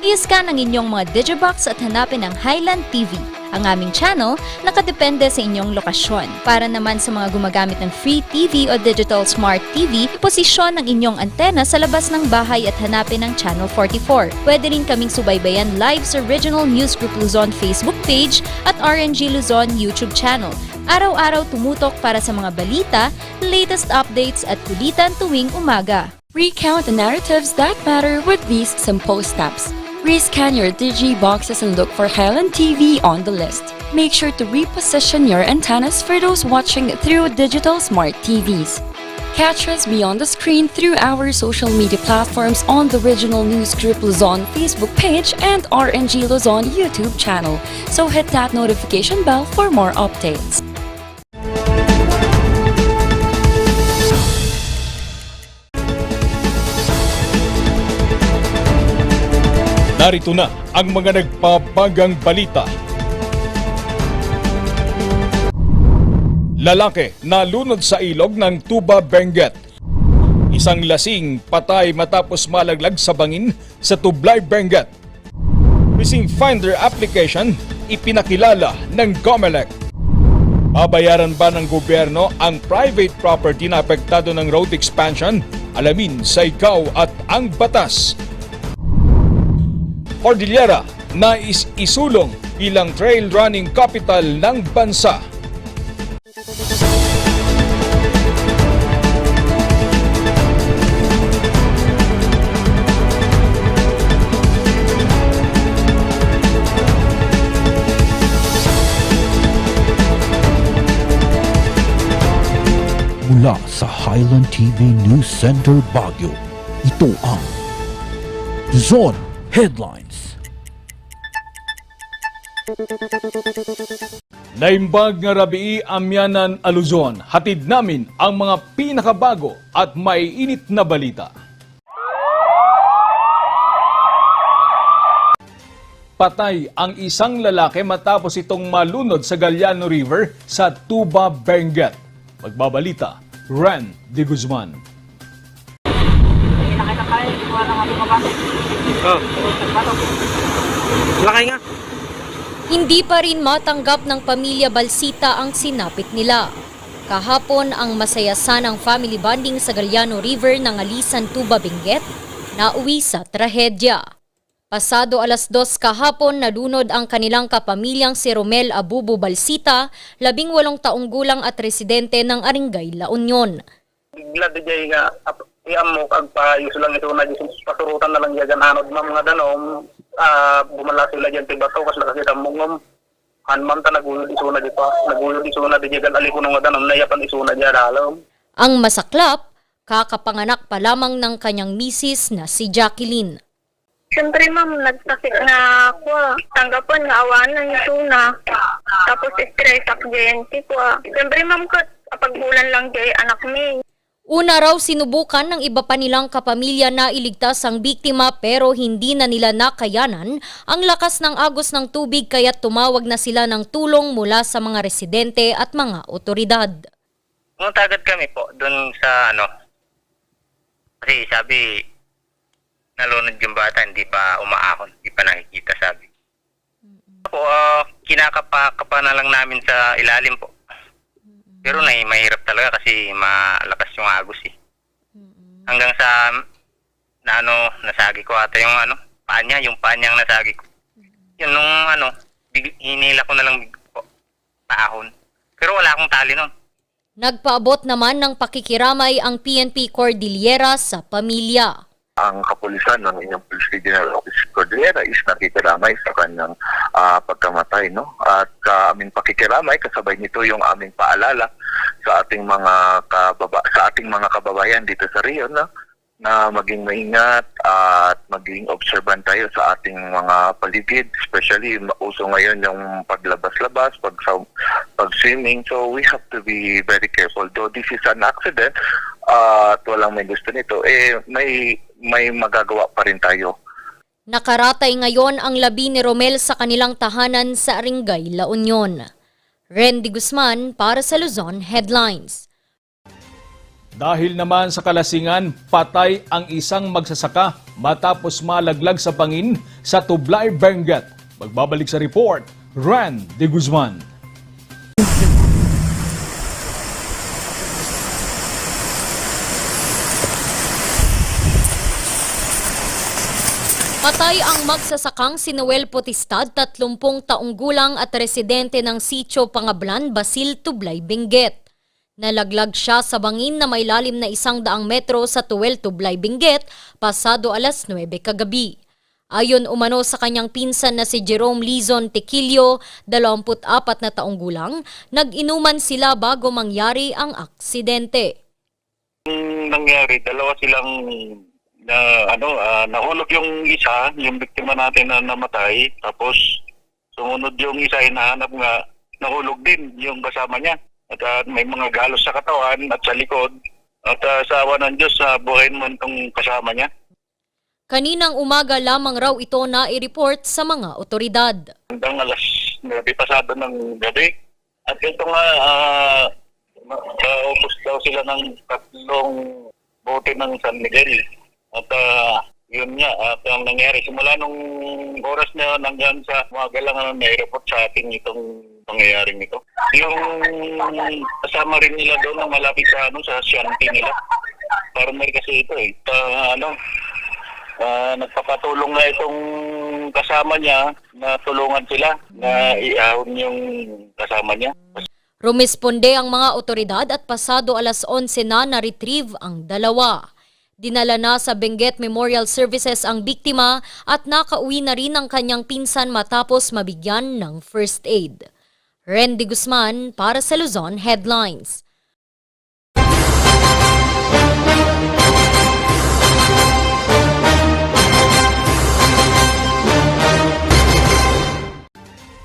I-scan ang inyong mga Digibox at hanapin ang Highland TV. Ang aming channel nakadepende sa inyong lokasyon. Para naman sa mga gumagamit ng Free TV o Digital Smart TV, iposisyon ang inyong antena sa labas ng bahay at hanapin ang Channel 44. Pwede rin kaming subaybayan live sa Regional News Group Luzon Facebook page at RNG Luzon YouTube channel. Araw-araw tumutok para sa mga balita, latest updates at kulitan tuwing umaga. Recount the narratives that matter with these simple steps. Rescan your Digiboxes and look for Highland TV on the list. Make sure to reposition your antennas for those watching through digital smart TVs. Catch us beyond the screen through our social media platforms on the Regional News Group Luzon Facebook page and RNG Luzon YouTube channel. So hit that notification bell for more updates. Narito na ang mga nagpapagang balita. Lalaki nalunod sa ilog ng Tuba, Benguet. Isang lasing patay matapos malaglag sa bangin sa Tublay, Benguet. Missing finder application ipinakilala ng COMELEC. Babayaran ba ng gobyerno ang private property na apektado ng road expansion? Alamin sa Ikaw at ang Batas. Cordillera nais isulong bilang trail running capital ng bansa. Mula sa Highland TV News Center Baguio, ito ang Zone Headlines. Naimbag nga rabii amyanan Luzon, hatid namin ang mga pinakabago at maiinit na balita. Patay ang isang lalaki matapos itong malunod sa Galiano River sa Tuba, Benguet. Magbabalita, Ren de Guzman. Lakay nga. Hindi pa rin matanggap ng pamilya Balsita ang sinapit nila. Kahapon ang masayasanang family bonding sa Galiano River ng Alisan, Tuba, Benguet nauwi sa trahedya. Pasado 2:00 kahapon nalunod ang kanilang kapamilyang si Romel Abubu Balsita, 18 taong gulang at residente ng Aringay, La Union. Bigla dijay nga iammo kag paayos lang ito na paturutan na lang yagan anod mga danom bumala sila dyan tibato kas nakakita mong hanman ta nagulod isuna dito nagulod isuna di jagan alikuno nga danom nayapan isuna dyan alam. Ang masaklap, kakapanganak pa lamang ng kanyang misis na si Jacqueline. Siyempre ma'am, nagsakit na ako. Tanggapan nga awanan yung tuna. Tapos stress ako JNT ko. Siyempre ma'am, pagbulan lang kay anak mi. Una raw sinubukan ng iba pa nilang kapamilya na iligtas ang biktima pero hindi na nila nakayanan ang lakas ng agos ng tubig kaya tumawag na sila ng tulong mula sa mga residente at mga otoridad. Pumunta agad kami po doon sa kasi sabi nalunod yung bata, hindi pa umaahon, hindi pa nakikita sabi. Po, kinakapa na lang namin sa ilalim po. Pero mahirap talaga kasi malakas yung agos eh. Hanggang sa nasagi ko ata yung paa niyang nasagi ko. Yun nung hinila ko na lang po, paahon. Pero wala akong tali nun. Nagpaabot naman ng pakikiramay ang PNP Cordillera sa pamilya. Ang kapulisan ng inyong Police General Office Cordillera is nakikiramay sa kanyang pagkamatay, no? At aming pakikiramay kasabay nito yung aming paalala sa ating mga kababayan dito sa Rio, no? Na maging maingat at maging observant tayo sa ating mga paligid, especially uso ngayon yung paglabas-labas, pag-swimming. So we have to be very careful. Though this is an accident at walang may gusto nito, may magagawa pa rin tayo. Nakaratay ngayon ang labi ni Romel sa kanilang tahanan sa Aringay, La Union. Ren de Guzman para sa Luzon Headlines. Dahil naman sa kalasingan, patay ang isang magsasaka matapos malaglag sa bangin sa Tublay, Benguet. Magbabalik sa report, Ran de Guzman. Patay ang magsasakang si Noel Potistad, 30 taong gulang at residente ng Sitio Pangablan, Basil, Tublay, Benguet. Nalaglag siya sa bangin na may lalim na 100 metro sa Tuwel, Tublay, Benguet, pasado alas 9 kagabi. Ayon umano sa kanyang pinsan na si Jerome Lizon Tequilio, 24 na taong gulang, nag-inuman sila bago mangyari ang aksidente. Nangyari, dalawa silang nahulog yung isa, yung biktima natin na namatay, tapos sumunod yung isa, hinahanap nga, nahulog din yung kasama niya. At may mga galos sa katawan at sa likod. At sa awa ng Diyos, buhayin mo itong kasama niya. Kaninang umaga lamang raw ito na i-report sa mga otoridad. Hanggang alas 9 pasado ng gabi. At ito nga, ubos daw sila ng 3 bote ng San Miguel. At yun nga, at ang nangyari, simula nung oras na yun, hanggang sa umaga lang may report sa atin itong pangyayaring ito. Yung kasama rin nila doon na malapit sa shanty nila. Parang may kasi ito nagpapatulong na itong kasama niya na tulungan sila na iahon yung kasama niya. Rumisponde ang mga otoridad at pasado alas 11 na na-retrieve ang dalawa. Dinala na sa Benguet Memorial Services ang biktima at nakauwi na rin ang kanyang pinsan matapos mabigyan ng first aid. Randy Guzman para sa Luzon Headlines.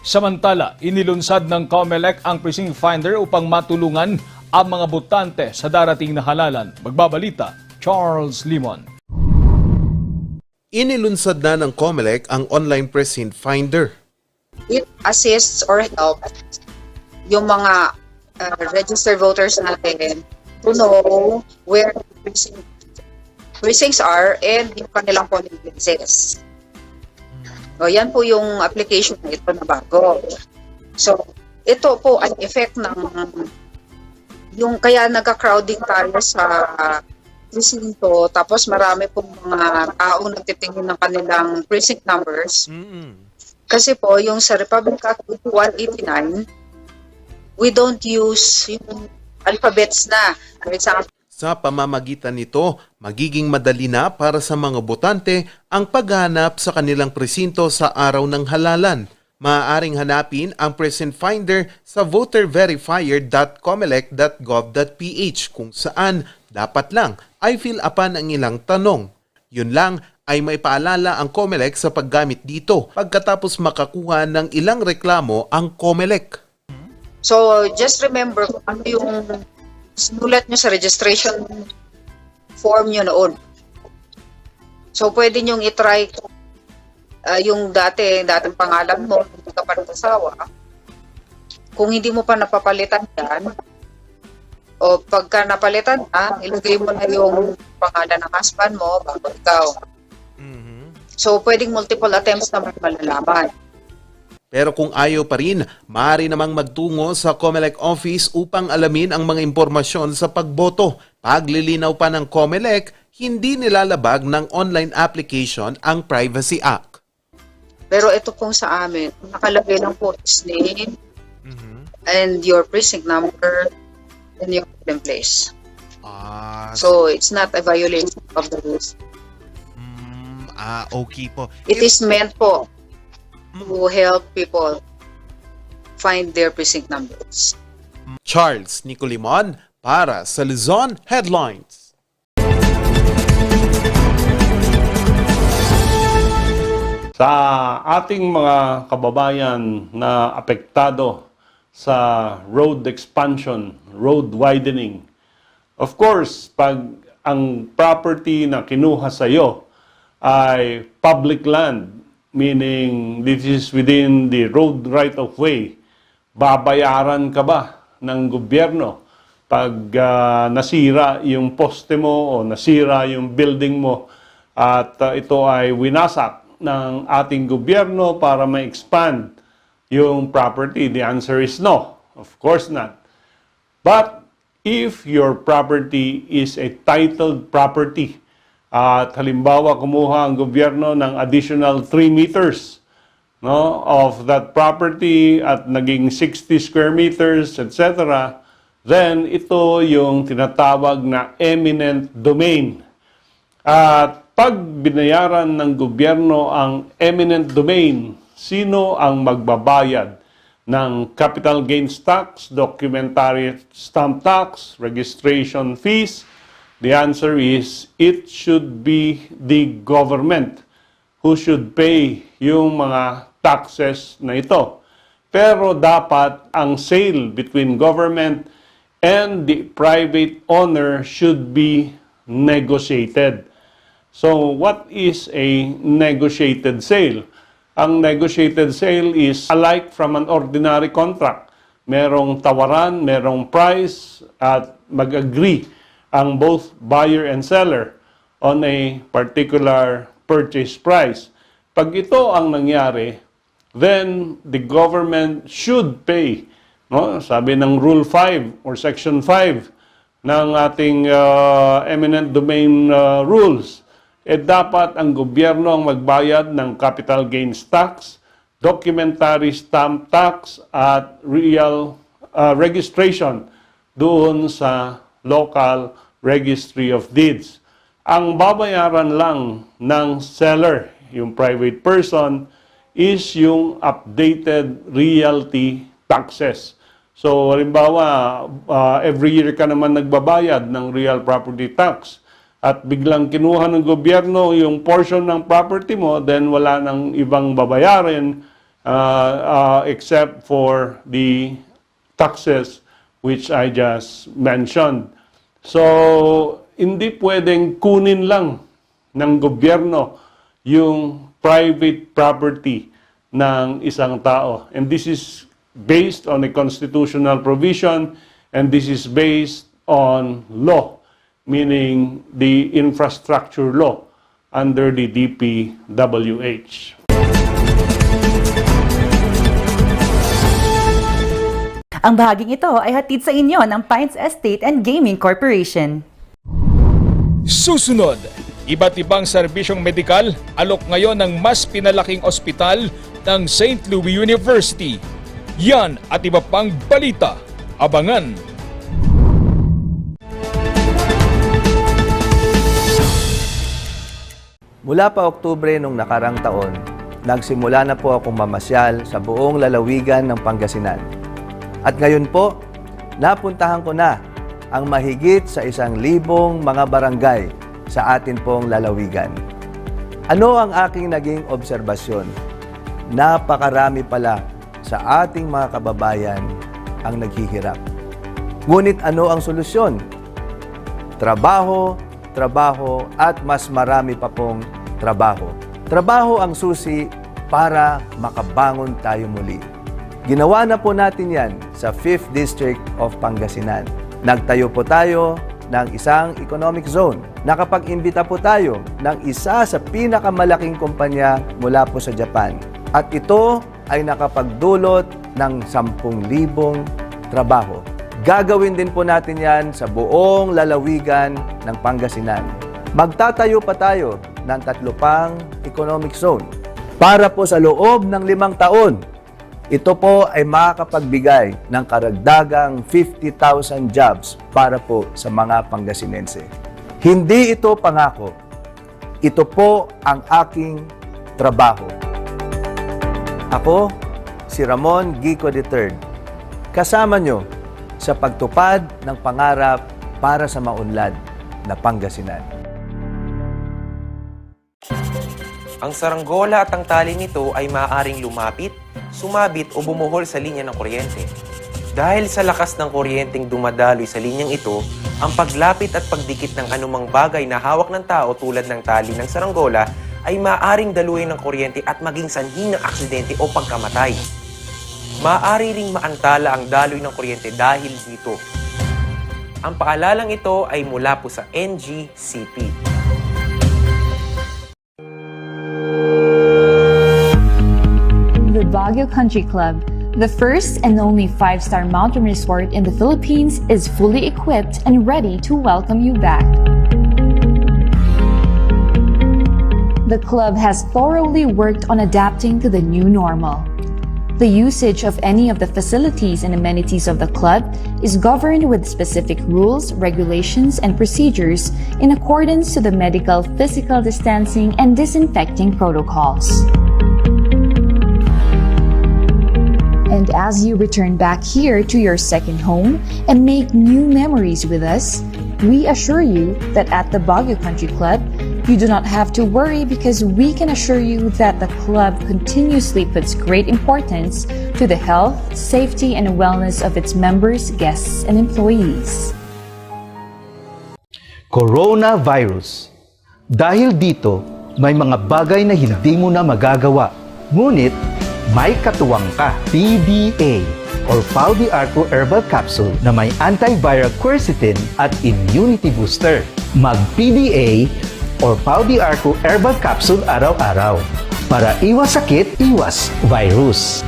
Samantala, inilunsad ng COMELEC ang precinct finder upang matulungan ang mga botante sa darating na halalan. Magbabalita, Charles Limon. Inilunsad na ng COMELEC ang online precinct finder. It assists or helps yung mga registered voters natin to know where precincts are and yung kanilang polling places. So, yan po yung application na ito na bago. So, ito po ang effect ng yung kaya nagka-crowding tayo sa presinto, tapos marami pong mga tao nagtitingin ng kanilang precinct numbers. Kasi po, yung sa Republic Act 189, we don't use yung alphabets na. For example, Sa pamamagitan nito, magiging madali na para sa mga botante ang paghanap sa kanilang presinto sa araw ng halalan. Maaaring hanapin ang precinct finder sa voterverifier.comelec.gov.ph kung saan dapat lang ay fill upan ang ilang tanong. Yun lang ay may paalala ang COMELEC sa paggamit dito pagkatapos makakuha ng ilang reklamo ang COMELEC. so just remember kung ano yung sinulat nyo sa registration form nyo noon. So pwede nyong itry yung dating pangalan mo, hindi ka pa nag-asawa. Kung hindi mo pa napapalitan yan, o pagka napalitan na, ilagay mo na yung pangalan ng husband mo bago ikaw. So pwedeng multiple attempts naman malalaman. Pero kung ayaw pa rin, maaari namang magtungo sa COMELEC office upang alamin ang mga impormasyon sa pagboto. Paglilinaw pa ng COMELEC, hindi nilalabag ng online application ang Privacy Act. Pero ito pong sa amin, nakalagay lang po is name and your precinct number and your polling place. So it's not a violation of the rules. Okay po. It is meant po to help people find their precinct numbers. Charles Nicolimon para sa Luzon Headlines. Sa ating mga kababayan na apektado sa road expansion, road widening, of course, pag ang property na kinuha sa iyo ay public land, meaning this is within the road right of way, babayaran ka ba ng gobyerno pag nasira yung poste mo o nasira yung building mo at ito ay winasak ng ating gobyerno para ma-expand yung property? The answer is no. Of course not. But if your property is a titled property at halimbawa kumuha ang gobyerno ng additional 3 meters of that property at naging 60 square meters, etc., then ito yung tinatawag na eminent domain. At pag binayaran ng gobyerno ang eminent domain, sino ang magbabayad ng capital gains tax, documentary stamp tax, registration fees? The answer is it should be the government who should pay yung mga taxes na ito. Pero dapat ang sale between government and the private owner should be negotiated. So what is a negotiated sale? Ang negotiated sale is alike from an ordinary contract. Merong tawaran, merong price, at mag-agree ang both buyer and seller on a particular purchase price. Pag ito ang nangyari, then the government should pay. Sabi ng Rule 5 or Section 5 ng ating eminent domain rules, dapat ang gobyerno ang magbayad ng capital gains tax, documentary stamp tax, at real registration doon sa local registry of deeds. Ang babayaran lang ng seller, yung private person, is yung updated realty taxes. So, halimbawa, every year ka naman nagbabayad ng real property tax at biglang kinuha ng gobyerno yung portion ng property mo, then wala nang ibang babayarin except for the taxes which I just mentioned. So, hindi pwedeng kunin lang ng gobyerno yung private property ng isang tao. And this is based on a constitutional provision, and this is based on law, meaning the infrastructure law under the DPWH. Ang bahaging ito ay hatid sa inyo ng Pines Estate and Gaming Corporation. Susunod, iba't ibang serbisyong medikal alok ngayon ng mas pinalaking ospital ng St. Louis University. Yan at iba pang balita. Abangan! Mula pa Oktubre nung nakarang taon, nagsimula na po akong mamasyal sa buong lalawigan ng Pangasinan. At ngayon po, napuntahan ko na ang mahigit sa 1,000 mga barangay sa atin pong lalawigan. Ano ang aking naging obserbasyon? Napakarami pala sa ating mga kababayan ang naghihirap. Ngunit ano ang solusyon? Trabaho, trabaho at mas marami pa pong trabaho. Trabaho ang susi para makabangon tayo muli. Ginawa na po natin yan sa 5th District of Pangasinan. Nagtayo po tayo ng isang economic zone. Nakapag-imbita po tayo ng isa sa pinakamalaking kumpanya mula po sa Japan. At ito ay nakapagdulot ng 10,000 trabaho. Gagawin din po natin yan sa buong lalawigan ng Pangasinan. Magtatayo pa tayo ng 3 pang economic zone. Para po sa loob ng 5 taon, ito po ay makakapagbigay ng karagdagang 50,000 jobs para po sa mga Pangasinense. Hindi ito pangako. Ito po ang aking trabaho. Ako, si Ramon Gico III, kasama nyo sa pagtupad ng pangarap para sa maunlad na Pangasinan. Ang saranggola at ang tali nito ay maaaring lumapit, sumabit o bumuhol sa linya ng kuryente. Dahil sa lakas ng kuryenteng dumadaloy sa linyang ito, ang paglapit at pagdikit ng anumang bagay na hawak ng tao tulad ng tali ng saranggola ay maaaring daluyin ng kuryente at maging sanhi ng aksidente o pagkamatay. Maaari ring maantala ang daloy ng kuryente dahil dito. Ang paalalang ito ay mula po sa NGCP. The Baguio Country Club, the first and only 5-star mountain resort in the Philippines, is fully equipped and ready to welcome you back. The club has thoroughly worked on adapting to the new normal. The usage of any of the facilities and amenities of the club is governed with specific rules, regulations, and procedures in accordance to the medical, physical distancing, and disinfecting protocols. And as you return back here to your second home and make new memories with us, we assure you that at the Baguio Country Club, you do not have to worry because we can assure you that the club continuously puts great importance to the health, safety, and wellness of its members, guests, and employees. Coronavirus. Dahil dito, may mga bagay na hindi mo na magagawa. Ngunit, may katuwang ka. PDA or Pau de Arco Herbal Capsule na may antiviral quercetin at immunity booster. Mag-PDA or Pau de Arco Herbal Capsule araw-araw para iwas sakit, iwas virus.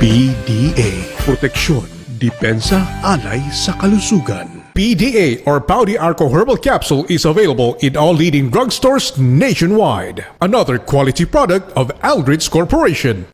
PDA. Proteksyon, depensa, alay sa kalusugan. PDA or Pau de Arco Herbal Capsule is available in all leading drugstores nationwide. Another quality product of Aldrich Corporation.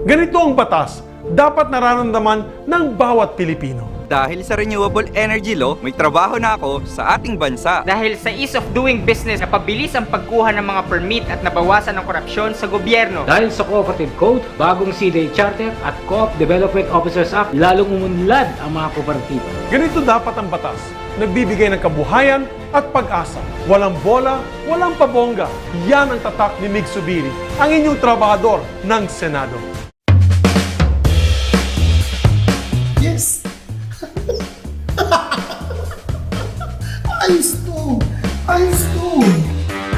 Ganito ang batas, dapat nararamdaman ng bawat Pilipino. Dahil sa Renewable Energy Law, may trabaho na ako sa ating bansa. Dahil sa ease of doing business, napabilis ang pagkuha ng mga permit at nabawasan ang korupsyon sa gobyerno. Dahil sa Cooperative Code, bagong CDA Charter at Co-op Development Officers Act, lalong umunlad ang mga kooperatiba. Ganito dapat ang batas, nagbibigay ng kabuhayan at pag-asa. Walang bola, walang pabongga. Yan ang tatak ni Mig Subiri, ang inyong trabahador ng Senado. Yes! Ayos to! Ayos to!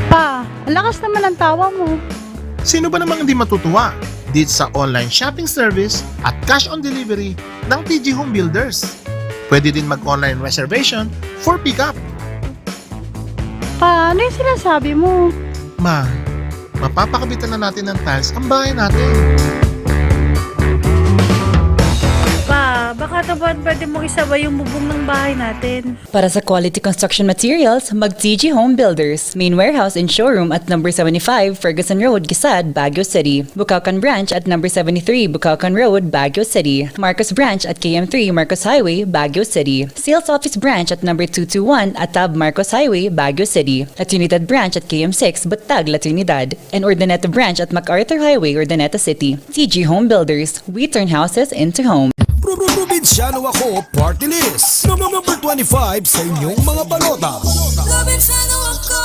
Pa, ang lakas naman ang tawa mo. Sino ba namang hindi matutuwa dito sa online shopping service at cash on delivery ng TG Home Builders? Pwede din mag-online reservation for pickup. Pa, ano yung sinasabi mo? Ma, mapapakabitan na natin ng tiles ang bahay natin. Pa, baka naman pwede mong isabay yung bubong ng bahay natin. Para sa quality construction materials, mag-TG Home Builders. Main warehouse and showroom at number 75 Ferguson Road, Gisad, Baguio City. Bucaucan Branch at number 73 Bucaucan Road, Baguio City. Marcos Branch at KM3 Marcos Highway, Baguio City. Sales Office Branch at number 221 Atab Marcos Highway, Baguio City. La Trinidad Branch at KM6 Batag, La Trinidad. And Urdaneta Branch at MacArthur Highway, Urdaneta City. TG Home Builders. We turn houses into homes. Probinsyano ako, party list. Number 25 sa inyong mga balota. Probinsyano ako.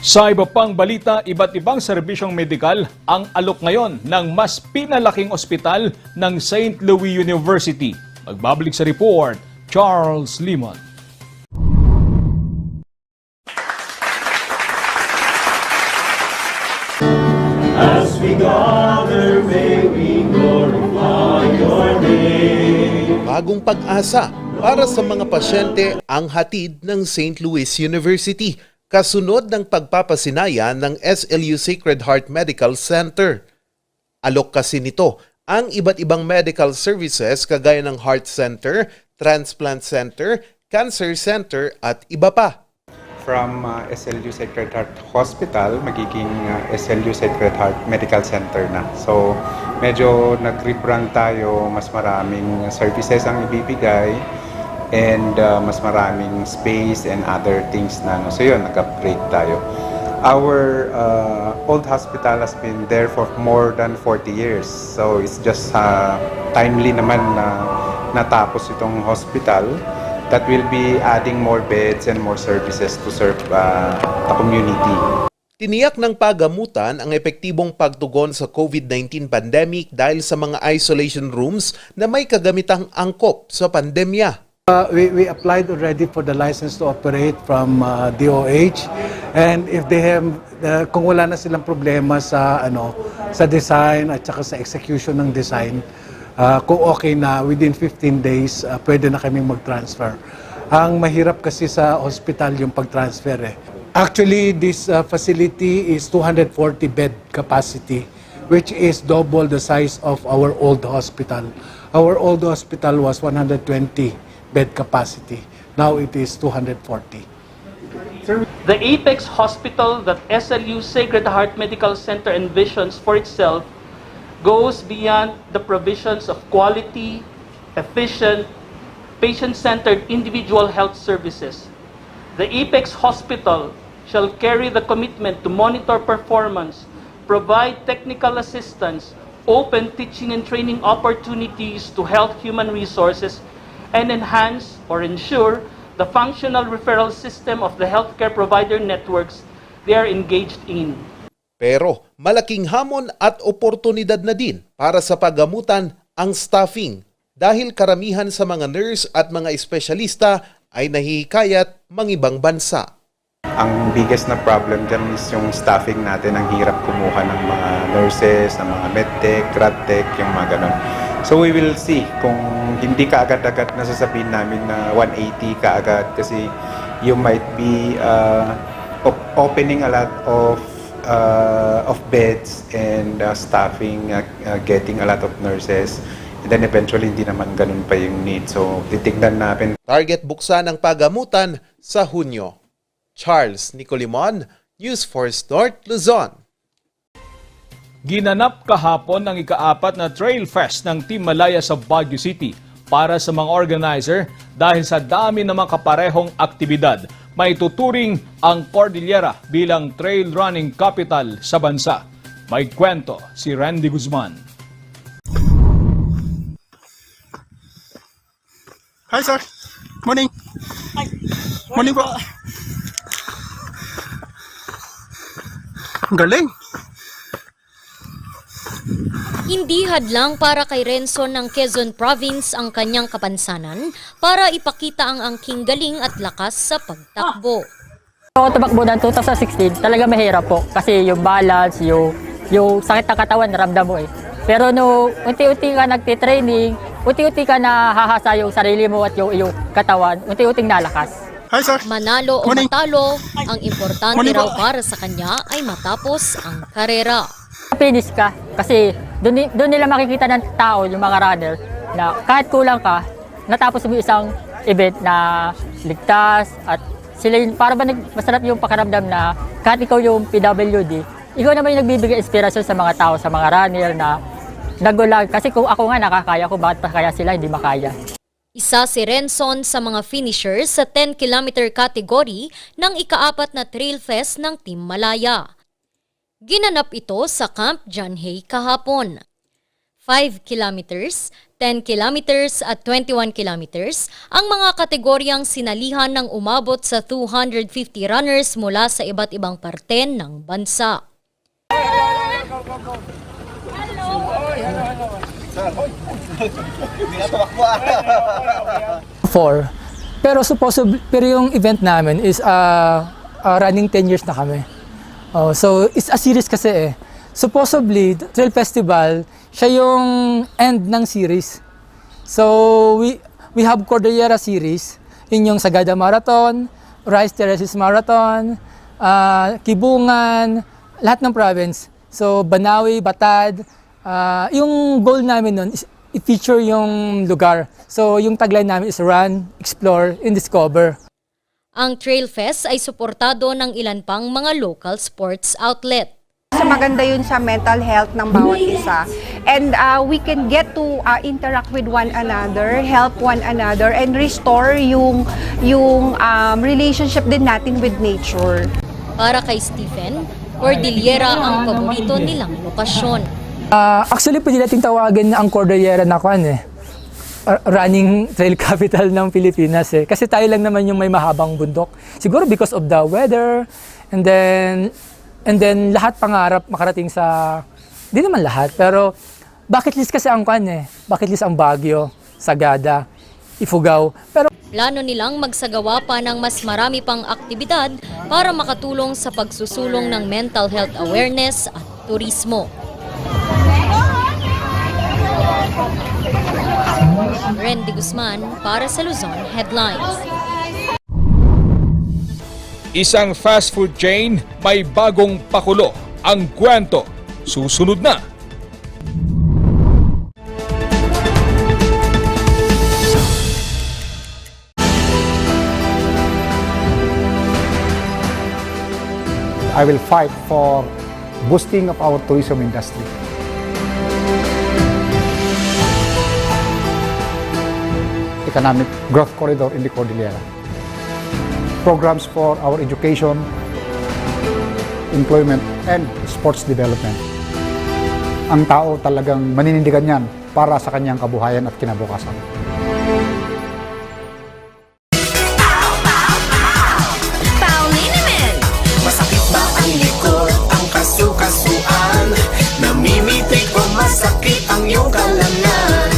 Sa iba pang balita, iba't ibang serbisyong medikal ang alok ngayon ng mas pinalaking ospital ng St. Louis University. Magbabalik sa report, Charles Limon. As we gather, may we glorify your name. Bagong pag-asa para sa mga pasyente ang hatid ng St. Louis University. Kasunod ng pagpapasinaya ng SLU Sacred Heart Medical Center. Alok kasi nito ang iba't ibang medical services kagaya ng Heart Center, Transplant Center, Cancer Center at iba pa. From SLU Sacred Heart Hospital, magiging SLU Sacred Heart Medical Center na. So medyo nag-rebrand tayo, mas maraming services ang ibibigay. And mas maraming space and other things na so yun, nag-upgrade tayo. Our old hospital has been there for more than 40 years, so it's just timely naman na natapos itong hospital that will be adding more beds and more services to serve the community. Tiniyak ng pagamutan ang epektibong pagtugon sa COVID-19 pandemic dahil sa mga isolation rooms na may kagamitang angkop sa pandemya. We applied already for the license to operate from DOH, and if they have kung wala na silang problema sa sa design at saka sa execution ng design, kung okay na within 15 days pwede na kaming mag-transfer. Ang mahirap kasi sa hospital yung pag-transfer eh. Actually, this facility is 240 bed capacity, which is double the size of our old hospital. Our old hospital was 120 bed capacity. Now it is 240. The Apex Hospital that SLU Sacred Heart Medical Center envisions for itself goes beyond the provisions of quality, efficient, patient-centered individual health services. The Apex Hospital shall carry the commitment to monitor performance, provide technical assistance, open teaching and training opportunities to health human resources, and enhance or ensure the functional referral system of the healthcare provider networks they are engaged in. Pero malaking hamon at oportunidad na din para sa pagamutan ang staffing dahil karamihan sa mga nurse at mga espesyalista ay nahihikayat mangibang bansa. Ang biggest na problem dyan is yung staffing natin. Ang hirap kumuha ng mga nurses, ng mga medtech, radtech, yung mga ganun. So we will see kung hindi ka agad-agad nasasabihin namin na 180 ka agad kasi you might be opening a lot of beds and staffing, getting a lot of nurses. And then eventually hindi naman ganun pa yung need. So titignan natin. Target buksan ang pagamutan sa Hunyo. Charles Nicolimon, News Force North, Luzon. Ginanap kahapon ang ika-4 na Trail Fest ng Team Malaya sa Baguio City para sa mga organizer dahil sa dami ng mga kaparehong aktibidad. May tuturing ang Cordillera bilang trail running capital sa bansa. May kwento si Randy Guzman. Hi sir, morning. Hi. Morning po. Galing. Hindi hadlang para kay Renzo ng Quezon Province ang kanyang kapansanan para ipakita ang angking galing at lakas sa pagtakbo. Ako tumakbo ng 2016, talaga mahirap po kasi yung balance, yung sakit ng katawan naramdam mo eh. Pero no, unti-unti ka nagtitraining, unti-unti ka nahahasa yung sarili mo at yung iyong katawan, unti-unting nalakas. Hi, sir. Manalo o Morning. matalo, ang importante Morning raw po. para sa kanya ay matapos ang karera. Finish ka kasi doon nila makikita ng tao, yung mga runner, na kahit kulang ka, natapos mo isang event na ligtas at sila yung, para ba masarap yung pakiramdam na kahit ikaw yung PWD, ikaw naman yung nagbibigay inspirasyon sa mga tao, sa mga runner na nagulag. Kasi kung ako nga nakakaya ko, bakit pa kaya sila hindi makaya? Isa si Renson sa mga finishers sa 10-kilometer category ng ika-4 na Trail Fest ng Team Malaya. Ginanap ito sa Camp John Hay kahapon. 5 kilometers, 10 kilometers at 21 kilometers ang mga kategoryang sinalihan ng umabot sa 250 runners mula sa iba't ibang parte ng bansa. Pero yung event namin is running 10 years na kami. So it's a series kasi eh. Supposedly, Trail Festival, siya yung end ng series. So we have Cordillera series, yun yung Sagada Marathon, Rice Terraces Marathon, Kibungan, lahat ng province. So Banawi, Batad, yung goal namin nun is i-feature yung lugar. So yung tagline namin is Run, Explore, and Discover. Ang Trail Fest ay suportado ng ilan pang mga local sports outlet. So maganda yun sa mental health ng bawat isa. And we can get to interact with one another, help one another, and restore yung relationship din natin with nature. Para kay Stephen, Cordillera ang paborito nilang lokasyon. Actually, pwede natin tawagin ang Cordillera na running trail capital ng Pilipinas eh. Kasi tayo lang naman yung may mahabang bundok. Siguro because of the weather, and then And then lahat pangarap makarating sa, di naman lahat, pero bucket list kasi ang bucket list ang Baguio, Sagada, Ifugao. Pero Plano nilang magsagawa pa ng mas marami pang aktibidad para makatulong sa pagsusulong ng mental health awareness at turismo. Randy Guzman para sa Luzon Headlines. Isang fast food chain may bagong pakulo. Ang kwento, susunod na. I will fight for boosting of our tourism industry. Economic growth corridor in the Cordillera. Programs for our education, employment, and sports development. Ang tao talagang maninindigan yan para sa kanyang kabuhayan at kinabukasan. Masakit ba ang likod, ang kasu-kasuan? Namimitig o masakit ang iyong kalamnan?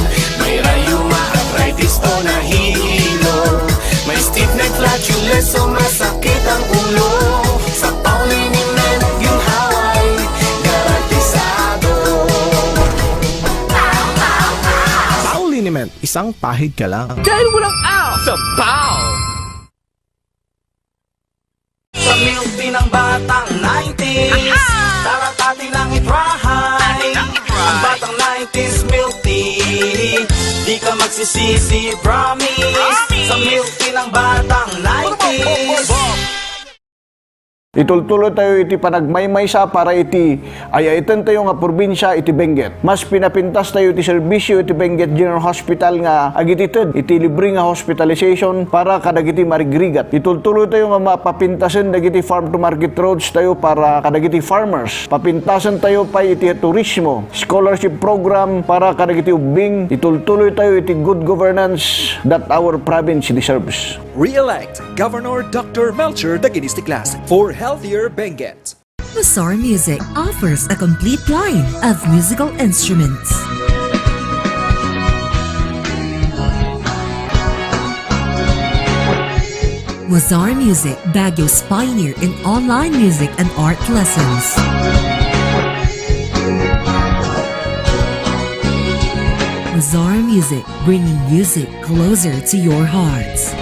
May rayuma, arthritis o nahihilo? May stiff neck, flatulence o masakit ang ulo? Sa Pauliniment, yung haway, garantisado. Pauliniment, isang pahid ka lang. Dahil walang out sa Pau! Sa milk din ng batang 90s, tara't atin lang i-try. Ang batang 90s milk tea, di ka magsisisi, promise. Sa milk din ng batang 90s. Itultulo tayo iti panagmaymay sa para iti ayaitan tayo nga probinsya iti Benguet. Mas pinapintas tayo iti serbisyo iti Benguet General Hospital nga agitited iti libre nga hospitalization para kadagiti marigrigat. Itultulo tayo nga mapapintasan dagiti farm to market roads tayo para kadagiti farmers. Papintasan tayo pa iti turismo, scholarship program para kadagiti ubing. Itultuloy tayo iti good governance that our province deserves. Re-elect Governor Dr. Melcher Daginistiklas for healthier Benguet. Mazar Music offers a complete line of musical instruments. Mazar Music, Baguio's pioneer in online music and art lessons. Mazar Music, bringing music closer to your hearts.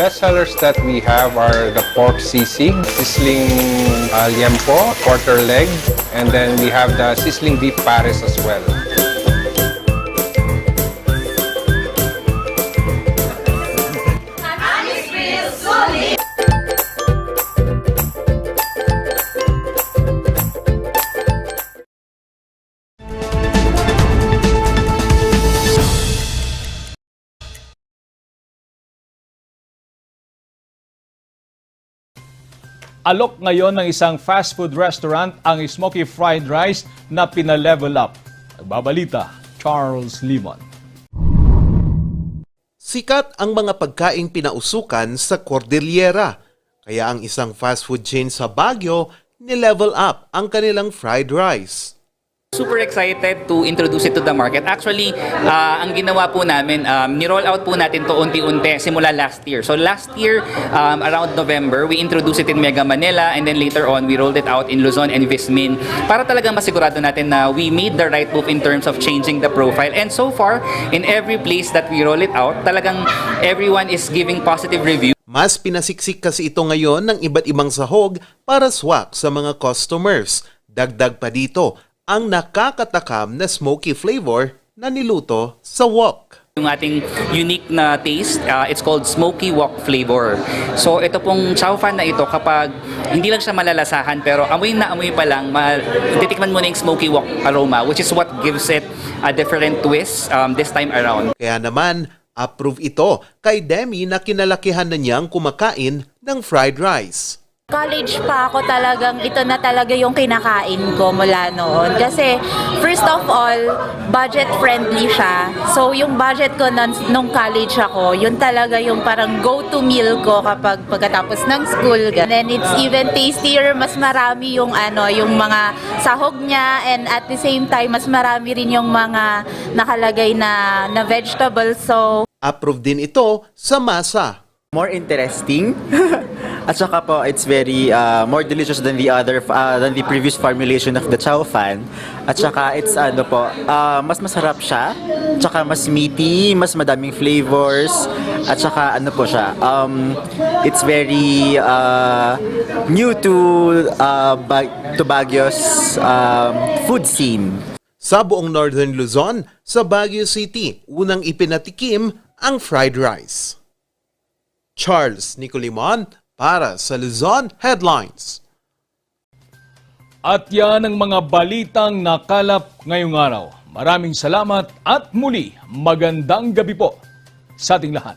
Best sellers that we have are the pork sisig, sizzling liempo, quarter leg, and then we have the sizzling beef pares as well. Alok ngayon ng isang fast food restaurant ang smoky fried rice na pina-level up. Nagbabalita, Charles Limon. Sikat ang mga pagkaing pinausukan sa Cordillera. Kaya ang isang fast food chain sa Baguio ni-level up ang kanilang fried rice. Super excited to introduce it to the market. Actually, ang ginawa po namin, ni-roll out po natin to unti-unti simula last year. So last year, around November, we introduced it in Mega Manila, and then later on, we rolled it out in Luzon and Vismin para talagang masigurado natin na we made the right move in terms of changing the profile. And so far, in every place that we roll it out, talagang everyone is giving positive review. Mas pinasiksik kasi ito ngayon ng iba't ibang sahog para swak sa mga customers. Dagdag pa dito, ang nakakatakam na smoky flavor na niluto sa wok. Yung ating unique na taste, it's called smoky wok flavor. So ito pong chow fan na ito, kapag hindi lang siya malalasahan pero amoy na amoy pa lang, titikman mo na yung smoky wok aroma, which is what gives it a different twist this time around. Kaya naman, approve ito kay Demi na kinalakihan na niyang kumakain ng fried rice. College pa ako, talagang ito na talaga yung kinakain ko mula noon. Kasi first of all, budget friendly siya. So yung budget ko nung college ako, yun talaga yung parang go-to meal ko kapag pagkatapos ng school. And then it's even tastier, mas marami yung yung mga sahog niya, and at the same time mas marami rin yung mga nakalagay na vegetables. So approve din ito sa masa. More interesting. At saka po, it's very more delicious than the previous formulation of the chow fan. At saka it's mas masarap siya. At saka mas meaty, mas madaming flavors. At saka siya, it's very new to Baguio's food scene. Sa buong Northern Luzon, sa Baguio City, unang ipinatikim ang fried rice. Charles Nicolimon para sa Luzon Headlines. At yan ang mga balitang nakalap ngayong araw. Maraming salamat at muli magandang gabi po sa ating lahat.